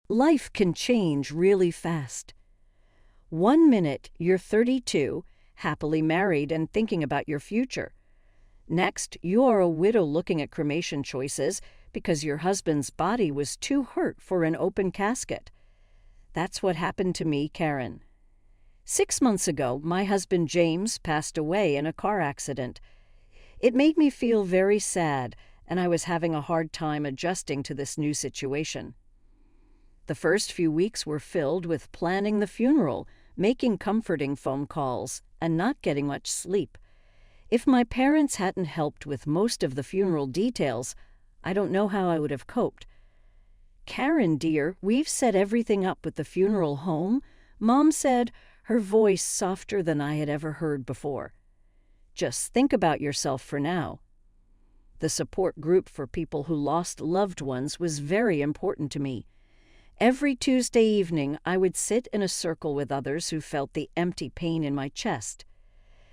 Life can change really fast. One minute you're 32, happily married and thinking about your future. Next, you're a widow looking at cremation choices because your husband's body was too hurt for an open casket. That's what happened to me, Karen. 6 months ago, my husband James passed away in a car accident. It made me feel very sad, and I was having a hard time adjusting to this new situation. The first few weeks were filled with planning the funeral, making comforting phone calls, and not getting much sleep. If my parents hadn't helped with most of the funeral details, I don't know how I would have coped. Karen, dear, we've set everything up with the funeral home, Mom said, her voice softer than I had ever heard before. Just think about yourself for now. The support group for people who lost loved ones was very important to me. Every Tuesday evening, I would sit in a circle with others who felt the empty pain in my chest.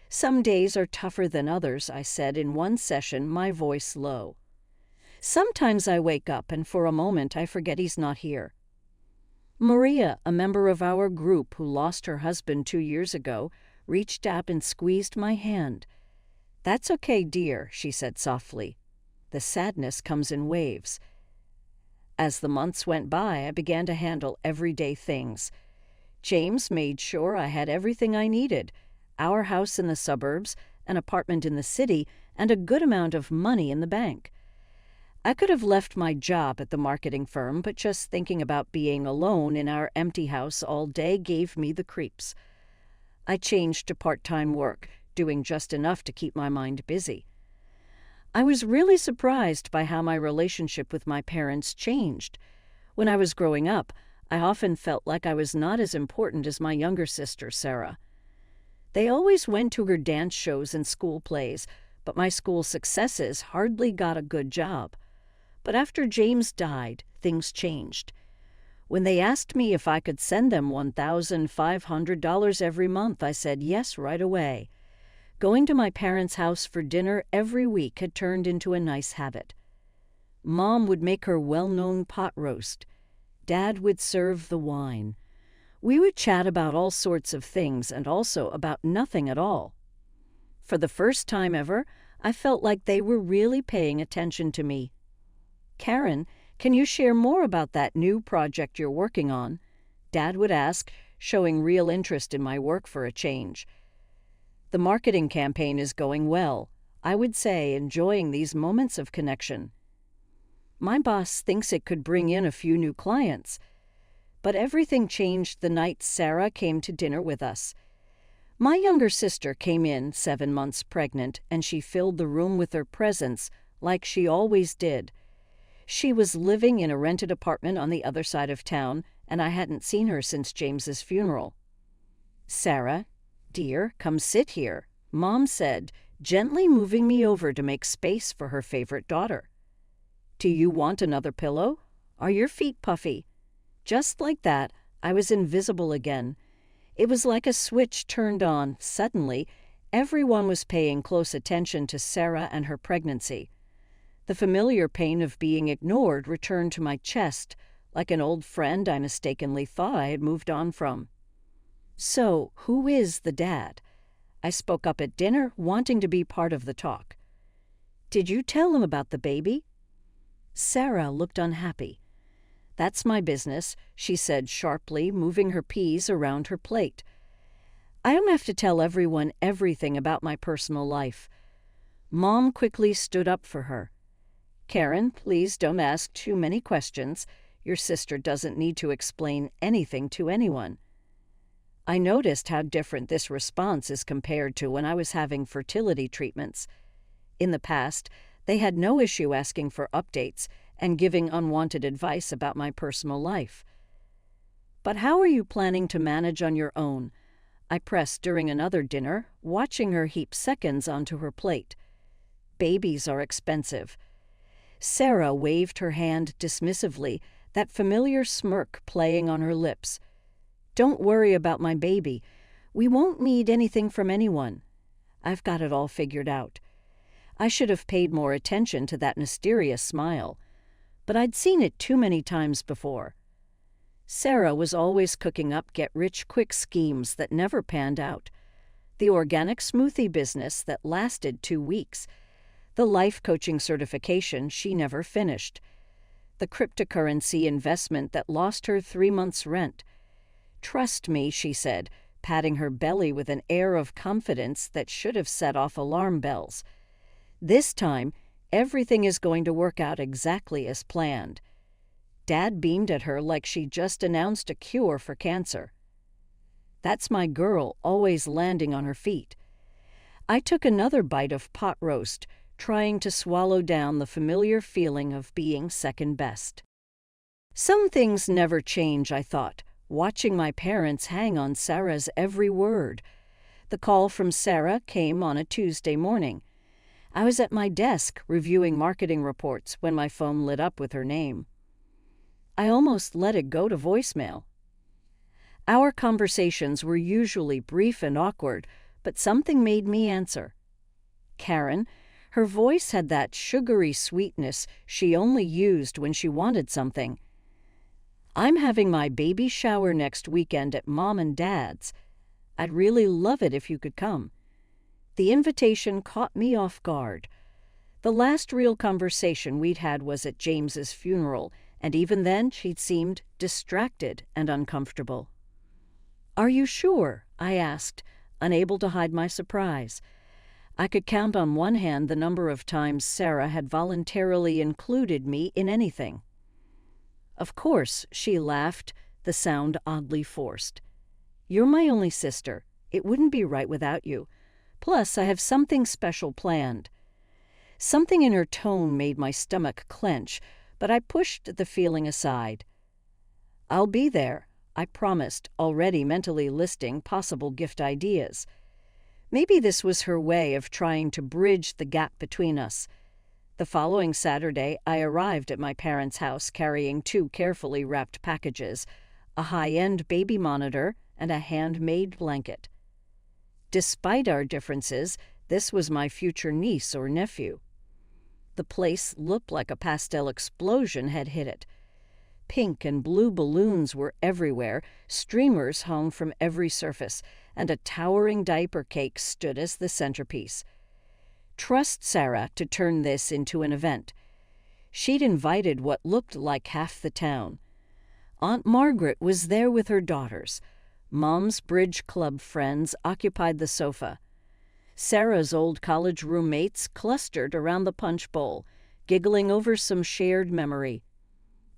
Some days are tougher than others, I said in one session, my voice low. Sometimes I wake up and for a moment I forget he's not here. Maria, a member of our group who lost her husband 2 years ago, reached out and squeezed my hand. That's okay, dear, she said softly. The sadness comes in waves. As the months went by, I began to handle everyday things. James made sure I had everything I needed: our house in the suburbs, an apartment in the city, and a good amount of money in the bank. I could have left my job at the marketing firm, but just thinking about being alone in our empty house all day gave me the creeps. I changed to part-time work, doing just enough to keep my mind busy. I was really surprised by how my relationship with my parents changed. When I was growing up, I often felt like I was not as important as my younger sister, Sarah. They always went to her dance shows and school plays, but my school successes hardly got a good job. But after James died, things changed. When they asked me if I could send them $1,500 every month, I said yes right away. Going to my parents' house for dinner every week had turned into a nice habit. Mom would make her well-known pot roast. Dad would serve the wine. We would chat about all sorts of things and also about nothing at all. For the first time ever, I felt like they were really paying attention to me. Karen, can you share more about that new project you're working on? Dad would ask, showing real interest in my work for a change. The marketing campaign is going well. I would say, enjoying these moments of connection. My boss thinks it could bring in a few new clients. But everything changed the night Sarah came to dinner with us. My younger sister came in 7 months pregnant, and she filled the room with her presence like she always did. She was living in a rented apartment on the other side of town, and I hadn't seen her since James's funeral. Sarah, dear, come sit here, Mom said, gently moving me over to make space for her favorite daughter. Do you want another pillow? Are your feet puffy? Just like that, I was invisible again. It was like a switch turned on. Suddenly, everyone was paying close attention to Sarah and her pregnancy. The familiar pain of being ignored returned to my chest, like an old friend I mistakenly thought I had moved on from. So, who is the dad? I spoke up at dinner, wanting to be part of the talk. Did you tell him about the baby? Sarah looked unhappy. That's my business, she said sharply, moving her peas around her plate. I don't have to tell everyone everything about my personal life. Mom quickly stood up for her. Karen, please don't ask too many questions. Your sister doesn't need to explain anything to anyone. I noticed how different this response is compared to when I was having fertility treatments. In the past, they had no issue asking for updates and giving unwanted advice about my personal life. But how are you planning to manage on your own? I pressed during another dinner, watching her heap seconds onto her plate. Babies are expensive. Sarah waved her hand dismissively, that familiar smirk playing on her lips. Don't worry about my baby. We won't need anything from anyone. I've got it all figured out. I should have paid more attention to that mysterious smile, but I'd seen it too many times before. Sarah was always cooking up get-rich-quick schemes that never panned out. The organic smoothie business that lasted 2 weeks. The life coaching certification she never finished. The cryptocurrency investment that lost her 3 months' rent. "Trust me," she said, patting her belly with an air of confidence that should have set off alarm bells. "This time, everything is going to work out exactly as planned." Dad beamed at her like she just announced a cure for cancer. That's my girl, always landing on her feet. I took another bite of pot roast, trying to swallow down the familiar feeling of being second best. Some things never change, I thought, watching my parents hang on Sarah's every word. The call from Sarah came on a Tuesday morning. I was at my desk reviewing marketing reports when my phone lit up with her name. I almost let it go to voicemail. Our conversations were usually brief and awkward, but something made me answer. Karen. Her voice had that sugary sweetness she only used when she wanted something. "I'm having my baby shower next weekend at Mom and Dad's. I'd really love it if you could come." The invitation caught me off guard. The last real conversation we'd had was at James's funeral, and even then she'd seemed distracted and uncomfortable. "Are you sure?" I asked, unable to hide my surprise. I could count on one hand the number of times Sarah had voluntarily included me in anything. "Of course," she laughed, the sound oddly forced. "You're my only sister. It wouldn't be right without you. Plus, I have something special planned." Something in her tone made my stomach clench, but I pushed the feeling aside. "I'll be there," I promised, already mentally listing possible gift ideas. Maybe this was her way of trying to bridge the gap between us. The following Saturday, I arrived at my parents' house carrying 2 carefully wrapped packages, a high-end baby monitor and a handmade blanket. Despite our differences, this was my future niece or nephew. The place looked like a pastel explosion had hit it. Pink and blue balloons were everywhere, streamers hung from every surface, and a towering diaper cake stood as the centerpiece. Trust Sarah to turn this into an event. She'd invited what looked like half the town. Aunt Margaret was there with her daughters. Mom's bridge club friends occupied the sofa. Sarah's old college roommates clustered around the punch bowl, giggling over some shared memory.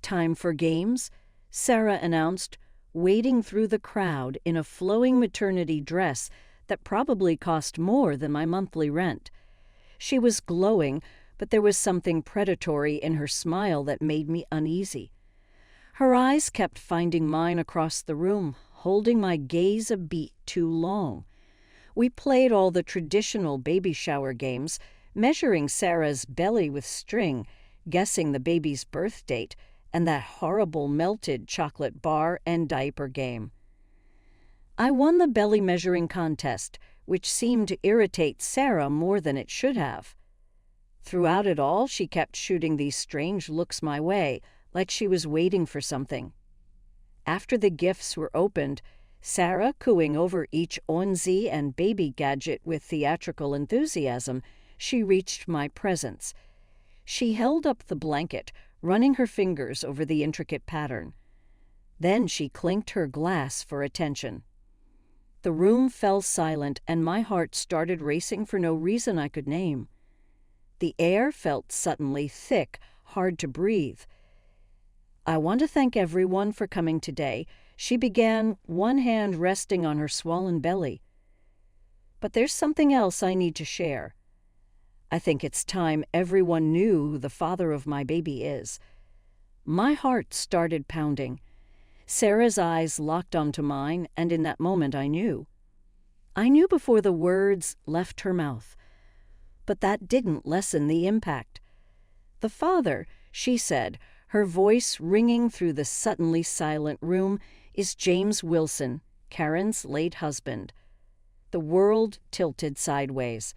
"Time for games?" Sarah announced, wading through the crowd in a flowing maternity dress that probably cost more than my monthly rent. She was glowing, but there was something predatory in her smile that made me uneasy. Her eyes kept finding mine across the room, holding my gaze a beat too long. We played all the traditional baby shower games, measuring Sarah's belly with string, guessing the baby's birth date, and that horrible melted chocolate bar and diaper game. I won the belly measuring contest, which seemed to irritate Sarah more than it should have. Throughout it all, she kept shooting these strange looks my way, like she was waiting for something. After the gifts were opened, Sarah, cooing over each onesie and baby gadget with theatrical enthusiasm, she reached my presents. She held up the blanket, running her fingers over the intricate pattern. Then she clinked her glass for attention. The room fell silent, and my heart started racing for no reason I could name. The air felt suddenly thick, hard to breathe. "I want to thank everyone for coming today," she began, one hand resting on her swollen belly. "But there's something else I need to share. I think it's time everyone knew who the father of my baby is." My heart started pounding. Sarah's eyes locked onto mine, and in that moment I knew. I knew before the words left her mouth. But that didn't lessen the impact. "The father," she said, her voice ringing through the suddenly silent room, "is James Wilson, Karen's late husband." The world tilted sideways.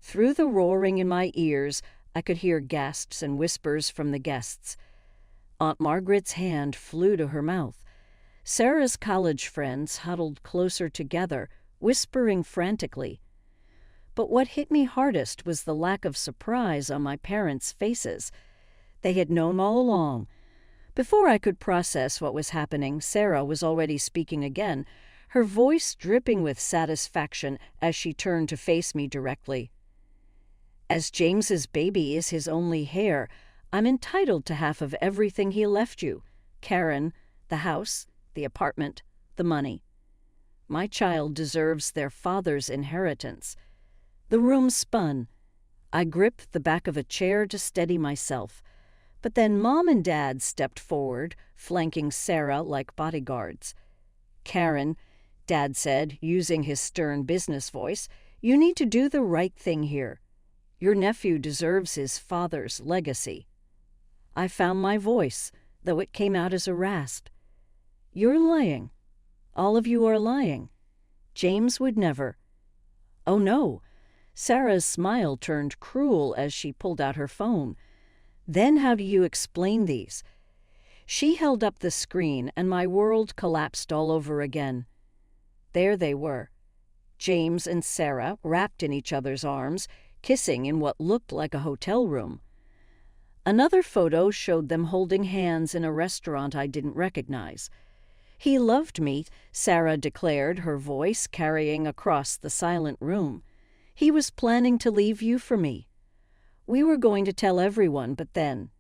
Through the roaring in my ears, I could hear gasps and whispers from the guests. Aunt Margaret's hand flew to her mouth. Sarah's college friends huddled closer together, whispering frantically. But what hit me hardest was the lack of surprise on my parents' faces. They had known all along. Before I could process what was happening, Sarah was already speaking again, her voice dripping with satisfaction as she turned to face me directly. As James's baby is his only heir, I'm entitled to half of everything he left you. Karen, the house, the apartment, the money. My child deserves their father's inheritance. The room spun. I gripped the back of a chair to steady myself. But then Mom and Dad stepped forward, flanking Sarah like bodyguards. Karen, Dad said, using his stern business voice, you need to do the right thing here. Your nephew deserves his father's legacy. I found my voice, though it came out as a rasp. You're lying. All of you are lying. James would never. Oh no. Sarah's smile turned cruel as she pulled out her phone. Then how do you explain these? She held up the screen and my world collapsed all over again. There they were. James and Sarah, wrapped in each other's arms, kissing in what looked like a hotel room. Another photo showed them holding hands in a restaurant I didn't recognize. He loved me, Sarah declared, her voice carrying across the silent room. He was planning to leave you for me. We were going to tell everyone, but then...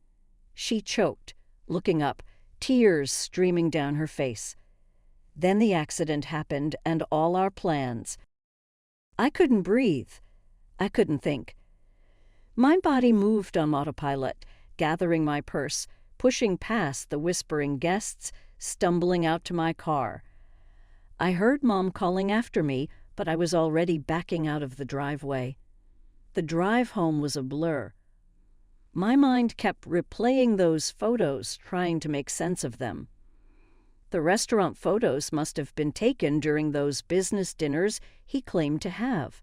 She choked, looking up, tears streaming down her face. Then the accident happened and all our plans. I couldn't breathe. I couldn't think. My body moved on autopilot, gathering my purse, pushing past the whispering guests, stumbling out to my car. I heard Mom calling after me, but I was already backing out of the driveway. The drive home was a blur. My mind kept replaying those photos, trying to make sense of them. The restaurant photos must have been taken during those business dinners he claimed to have.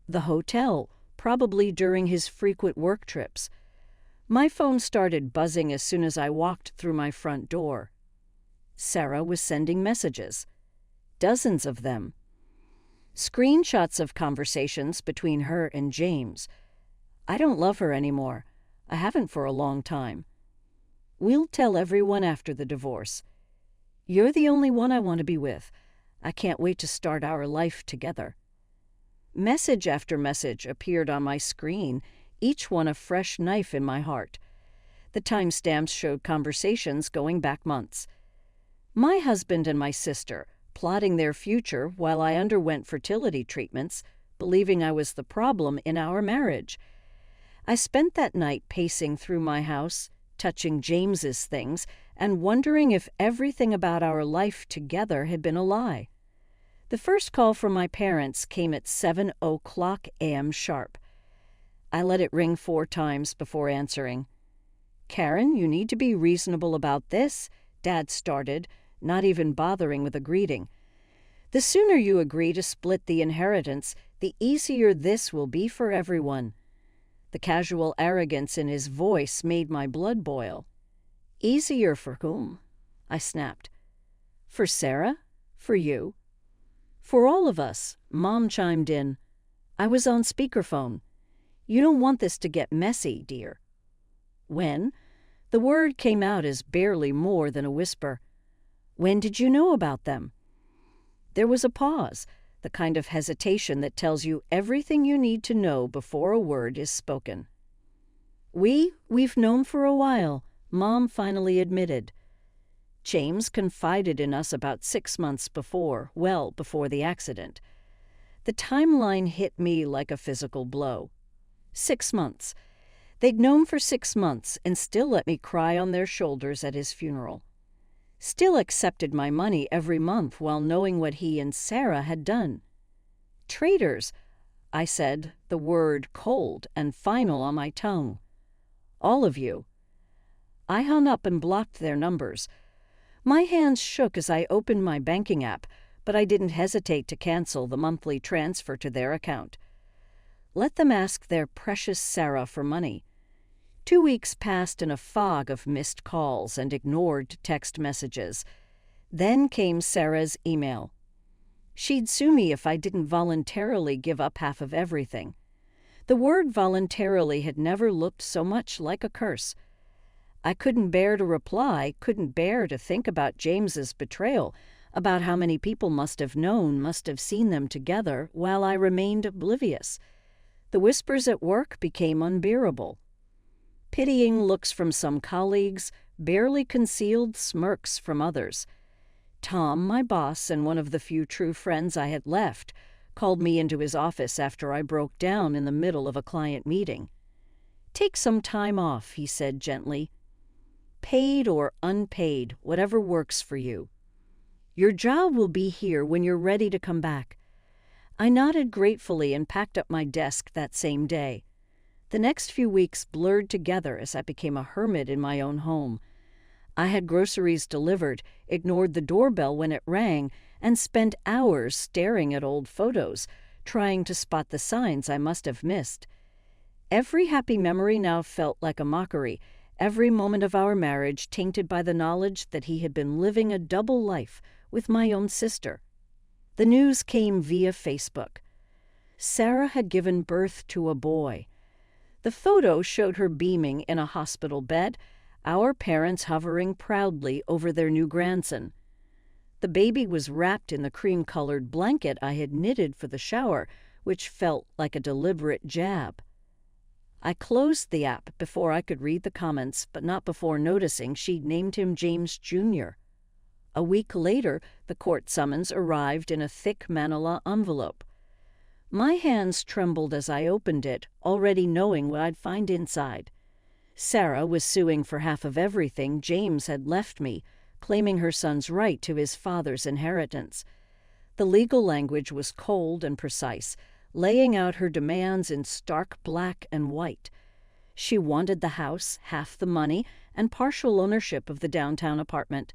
The hotel, probably during his frequent work trips. My phone started buzzing as soon as I walked through my front door. Sarah was sending messages. Dozens of them. Screenshots of conversations between her and James. I don't love her anymore. I haven't for a long time. We'll tell everyone after the divorce. You're the only one I want to be with. I can't wait to start our life together. Message after message appeared on my screen, each one a fresh knife in my heart. The timestamps showed conversations going back months. My husband and my sister, plotting their future while I underwent fertility treatments, believing I was the problem in our marriage. I spent that night pacing through my house, touching James's things, and wondering if everything about our life together had been a lie. The first call from my parents came at 7:00 a.m. sharp. I let it ring 4 times before answering. Karen, you need to be reasonable about this, Dad started, not even bothering with a greeting. The sooner you agree to split the inheritance, the easier this will be for everyone. The casual arrogance in his voice made my blood boil. Easier for whom? I snapped. For Sarah? For you? For all of us, Mom chimed in. I was on speakerphone. You don't want this to get messy, dear. When? The word came out as barely more than a whisper. When did you know about them? There was a pause, the kind of hesitation that tells you everything you need to know before a word is spoken. We've known for a while, Mom finally admitted. James confided in us about 6 months before, well before the accident. The timeline hit me like a physical blow. 6 months. They'd known for 6 months and still let me cry on their shoulders at his funeral. Still accepted my money every month while knowing what he and Sarah had done. Traitors, I said, the word cold and final on my tongue. All of you. I hung up and blocked their numbers. My hands shook as I opened my banking app, but I didn't hesitate to cancel the monthly transfer to their account. Let them ask their precious Sarah for money. 2 weeks passed in a fog of missed calls and ignored text messages. Then came Sarah's email. She'd sue me if I didn't voluntarily give up half of everything. The word voluntarily had never looked so much like a curse. I couldn't bear to reply, couldn't bear to think about James's betrayal, about how many people must have known, must have seen them together, while I remained oblivious. The whispers at work became unbearable. Pitying looks from some colleagues, barely concealed smirks from others. Tom, my boss and one of the few true friends I had left, called me into his office after I broke down in the middle of a client meeting. "Take some time off," he said gently. "Paid or unpaid, whatever works for you. Your job will be here when you're ready to come back." I nodded gratefully and packed up my desk that same day. The next few weeks blurred together as I became a hermit in my own home. I had groceries delivered, ignored the doorbell when it rang, and spent hours staring at old photos, trying to spot the signs I must have missed. Every happy memory now felt like a mockery, every moment of our marriage tainted by the knowledge that he had been living a double life with my own sister. The news came via Facebook. Sarah had given birth to a boy. The photo showed her beaming in a hospital bed, our parents hovering proudly over their new grandson. The baby was wrapped in the cream-colored blanket I had knitted for the shower, which felt like a deliberate jab. I closed the app before I could read the comments, but not before noticing she'd named him James Jr. A week later, the court summons arrived in a thick manila envelope. My hands trembled as I opened it, already knowing what I'd find inside. Sarah was suing for half of everything James had left me, claiming her son's right to his father's inheritance. The legal language was cold and precise, laying out her demands in stark black and white. She wanted the house, half the money, and partial ownership of the downtown apartment.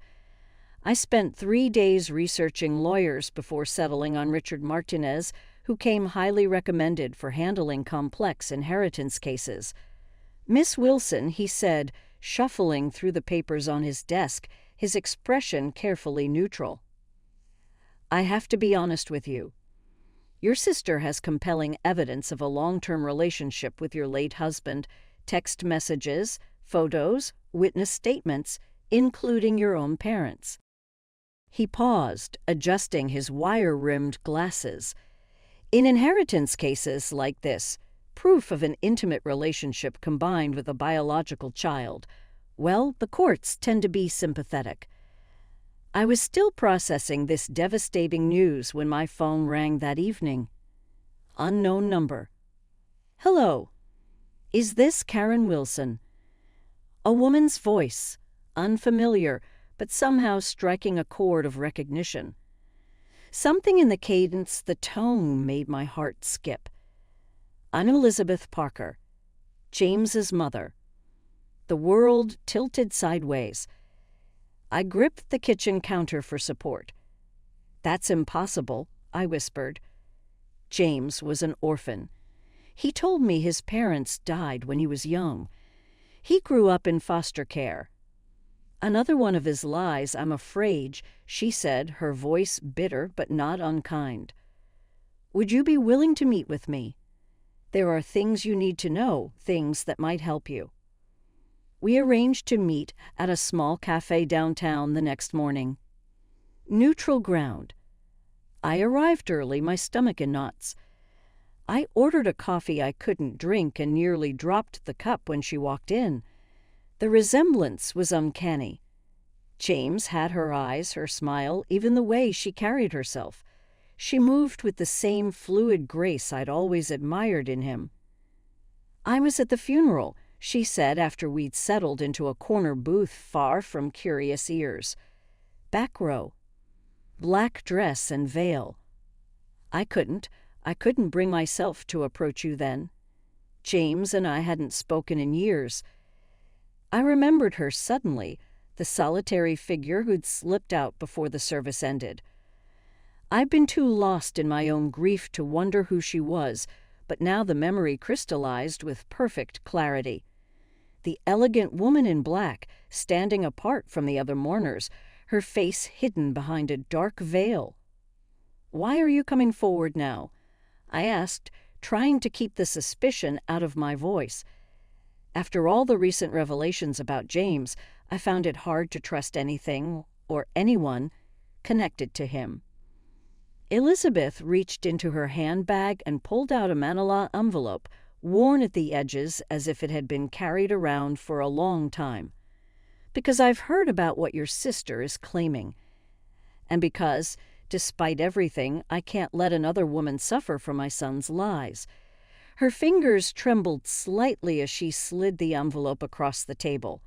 I spent 3 days researching lawyers before settling on Richard Martinez, who came highly recommended for handling complex inheritance cases. "Miss Wilson," he said, shuffling through the papers on his desk, his expression carefully neutral. "I have to be honest with you. Your sister has compelling evidence of a long-term relationship with your late husband, text messages, photos, witness statements, including your own parents." He paused, adjusting his wire-rimmed glasses. In inheritance cases like this, proof of an intimate relationship combined with a biological child, well, the courts tend to be sympathetic. I was still processing this devastating news when my phone rang that evening. Unknown number. "Hello. Is this Karen Wilson?" A woman's voice, unfamiliar, but somehow striking a chord of recognition. Something in the cadence, the tone, made my heart skip. "I'm Elizabeth Parker, James's mother." The world tilted sideways. I gripped the kitchen counter for support. "That's impossible," I whispered. James was an orphan. He told me his parents died when he was young. He grew up in foster care. "Another one of his lies, I'm afraid," she said, her voice bitter but not unkind. "Would you be willing to meet with me? There are things you need to know, things that might help you." We arranged to meet at a small cafe downtown the next morning. Neutral ground. I arrived early, my stomach in knots. I ordered a coffee I couldn't drink and nearly dropped the cup when she walked in. The resemblance was uncanny. James had her eyes, her smile, even the way she carried herself. She moved with the same fluid grace I'd always admired in him. "I was at the funeral," she said after we'd settled into a corner booth far from curious ears. Back row. Black dress and veil. I couldn't bring myself to approach you then. James and I hadn't spoken in years. I remembered her suddenly, the solitary figure who'd slipped out before the service ended. I'd been too lost in my own grief to wonder who she was, but now the memory crystallized with perfect clarity. The elegant woman in black, standing apart from the other mourners, her face hidden behind a dark veil. "Why are you coming forward now?" I asked, trying to keep the suspicion out of my voice. After all the recent revelations about James, I found it hard to trust anything or anyone connected to him. Elizabeth reached into her handbag and pulled out a manila envelope, worn at the edges as if it had been carried around for a long time. "Because I've heard about what your sister is claiming. And because, despite everything, I can't let another woman suffer for my son's lies." Her fingers trembled slightly as she slid the envelope across the table.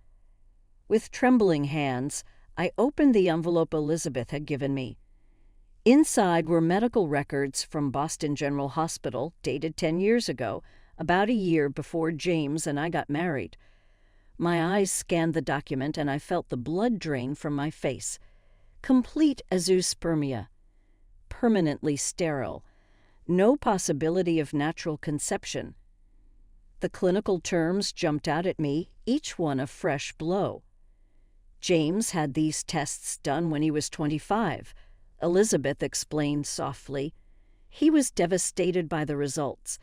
With trembling hands, I opened the envelope Elizabeth had given me. Inside were medical records from Boston General Hospital, dated 10 years ago, about a year before James and I got married. My eyes scanned the document and I felt the blood drain from my face. Complete azoospermia. Permanently sterile. No possibility of natural conception. The clinical terms jumped out at me, each one a fresh blow. James had these tests done when he was 25. Elizabeth explained softly. He was devastated by the results.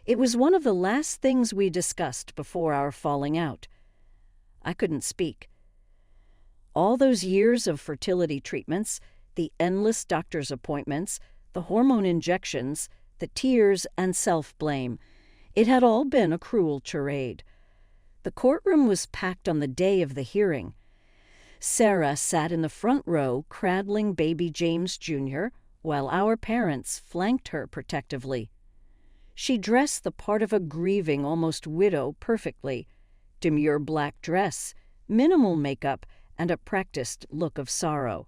It was one of the last things we discussed before our falling out. I couldn't speak. All those years of fertility treatments, the endless doctor's appointments, the hormone injections, the tears and self-blame, it had all been a cruel charade. The courtroom was packed on the day of the hearing. Sarah sat in the front row cradling baby James Jr., while our parents flanked her protectively. She dressed the part of a grieving, almost widow perfectly. Demure black dress, minimal makeup, and a practiced look of sorrow.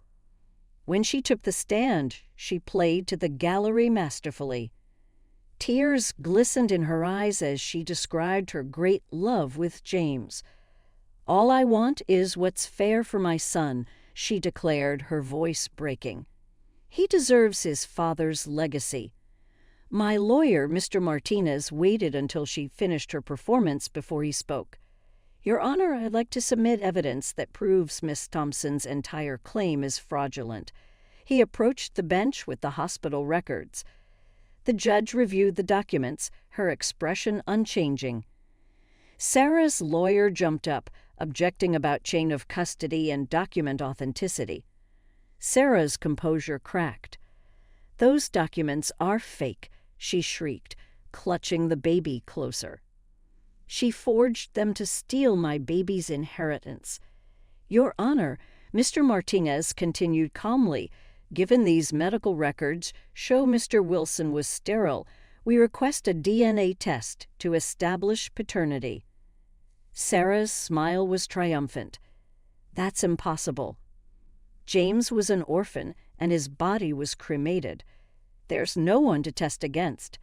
When she took the stand, she played to the gallery masterfully. Tears glistened in her eyes as she described her great love with James. "All I want is what's fair for my son," she declared, her voice breaking. "He deserves his father's legacy." My lawyer, Mr. Martinez, waited until she finished her performance before he spoke. "Your Honor, I'd like to submit evidence that proves Miss Thompson's entire claim is fraudulent." He approached the bench with the hospital records. The judge reviewed the documents, her expression unchanging. Sarah's lawyer jumped up, objecting about chain of custody and document authenticity. Sarah's composure cracked. "Those documents are fake," she shrieked, clutching the baby closer. "She forged them to steal my baby's inheritance." "Your Honor," Mr. Martinez continued calmly, "given these medical records show Mr. Wilson was sterile, we request a DNA test to establish paternity." Sarah's smile was triumphant. "That's impossible. James was an orphan, and his body was cremated. There's no one to test against."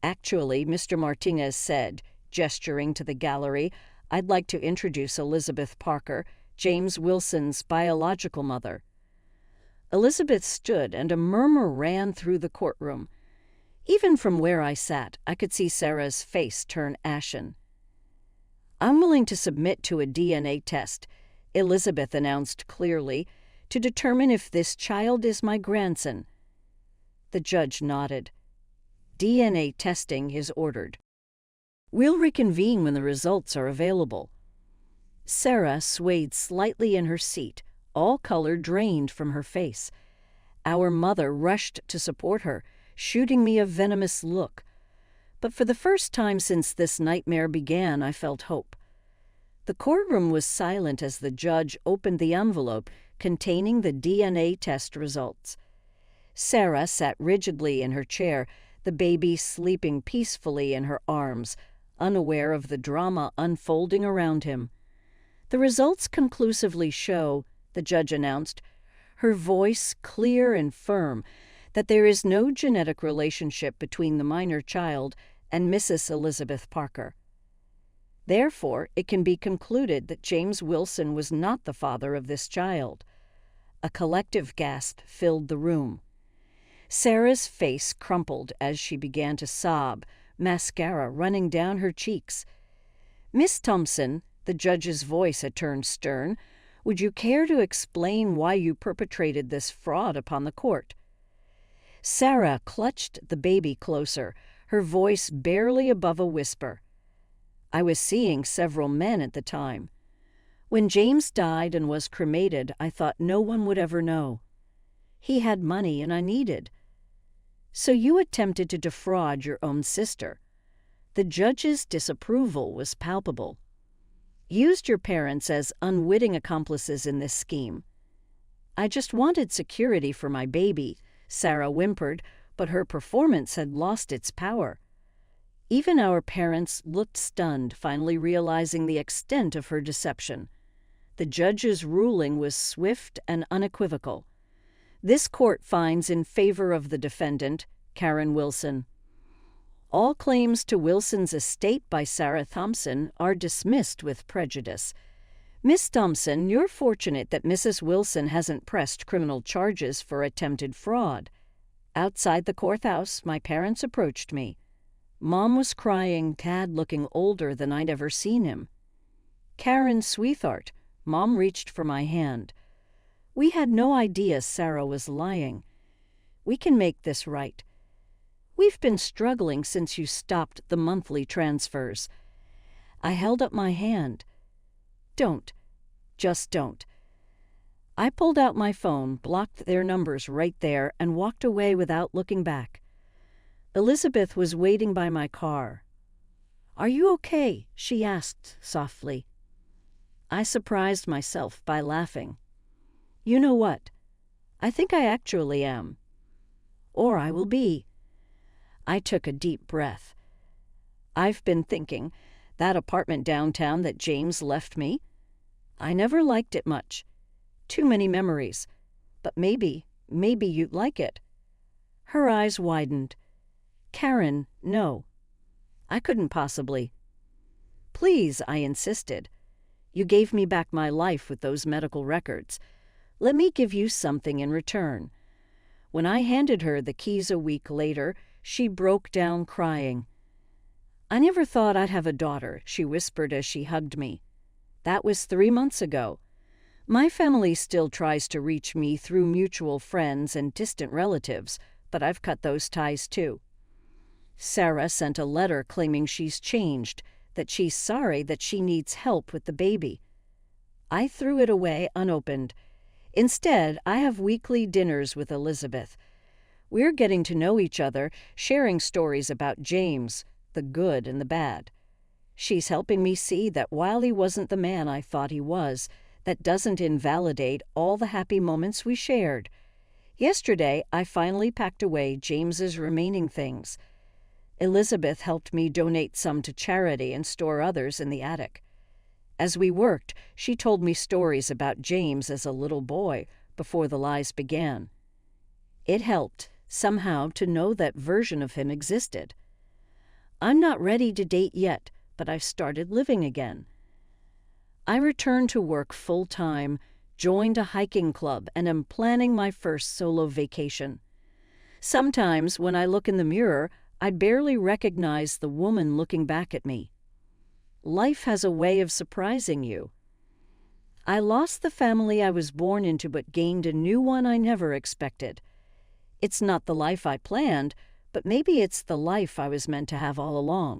"Actually," Mr. Martinez said, gesturing to the gallery, "I'd like to introduce Elizabeth Parker, James Wilson's biological mother." Elizabeth stood, and a murmur ran through the courtroom. Even from where I sat, I could see Sarah's face turn ashen. "I'm willing to submit to a DNA test," Elizabeth announced clearly, "to determine if this child is my grandson." The judge nodded. "DNA testing is ordered. We'll reconvene when the results are available." Sarah swayed slightly in her seat, all color drained from her face. Our mother rushed to support her, shooting me a venomous look. But for the first time since this nightmare began, I felt hope. The courtroom was silent as the judge opened the envelope containing the DNA test results. Sarah sat rigidly in her chair, the baby sleeping peacefully in her arms, unaware of the drama unfolding around him. "The results conclusively show," the judge announced, her voice clear and firm, "that there is no genetic relationship between the minor child and Mrs. Elizabeth Parker. Therefore, it can be concluded that James Wilson was not the father of this child." A collective gasp filled the room. Sarah's face crumpled as she began to sob, mascara running down her cheeks. "Miss Thompson," the judge's voice had turned stern, Would you care to explain why you perpetrated this fraud upon the court?" Sarah clutched the baby closer, her voice barely above a whisper. "I was seeing several men at the time. When James died and was cremated, I thought no one would ever know. He had money and I needed. So you attempted to defraud your own sister. The judge's disapproval was palpable. Used your parents as unwitting accomplices in this scheme. I just wanted security for my baby," Sarah whimpered, but her performance had lost its power. Even our parents looked stunned, finally realizing the extent of her deception. The judge's ruling was swift and unequivocal. This court finds in favor of the defendant, Karen Wilson. All claims to Wilson's estate by Sarah Thompson are dismissed with prejudice. Miss Thompson, you're fortunate that Mrs. Wilson hasn't pressed criminal charges for attempted fraud. Outside the courthouse, my parents approached me. Mom was crying, Dad looking older than I'd ever seen him. "Karen, sweetheart," Mom reached for my hand. "We had no idea Sarah was lying. We can make this right. We've been struggling since you stopped the monthly transfers." I held up my hand. "Don't. Just don't." I pulled out my phone, blocked their numbers right there, and walked away without looking back. Elizabeth was waiting by my car. "Are you okay?" she asked softly. I surprised myself by laughing. "You know what? I think I actually am. Or I will be." I took a deep breath. "I've been thinking, that apartment downtown that James left me, I never liked it much. Too many memories. But maybe you'd like it." Her eyes widened. "Karen, no. I couldn't possibly." "Please," I insisted. "You gave me back my life with those medical records. Let me give you something in return." When I handed her the keys a week later, she broke down crying. "I never thought I'd have a daughter," she whispered as she hugged me. "That was 3 months ago. My family still tries to reach me through mutual friends and distant relatives, but I've cut those ties too." Sarah sent a letter claiming she's changed, that she's sorry that she needs help with the baby. I threw it away unopened. Instead, I have weekly dinners with Elizabeth. We're getting to know each other, sharing stories about James, the good and the bad. She's helping me see that while he wasn't the man I thought he was, that doesn't invalidate all the happy moments we shared. Yesterday, I finally packed away James's remaining things. Elizabeth helped me donate some to charity and store others in the attic. As we worked, she told me stories about James as a little boy before the lies began. It helped, somehow, to know that version of him existed. I'm not ready to date yet, but I've started living again. I returned to work full-time, joined a hiking club, and am planning my first solo vacation. Sometimes, when I look in the mirror, I barely recognize the woman looking back at me. Life has a way of surprising you. I lost the family I was born into but gained a new one I never expected. It's not the life I planned, but maybe it's the life I was meant to have all along.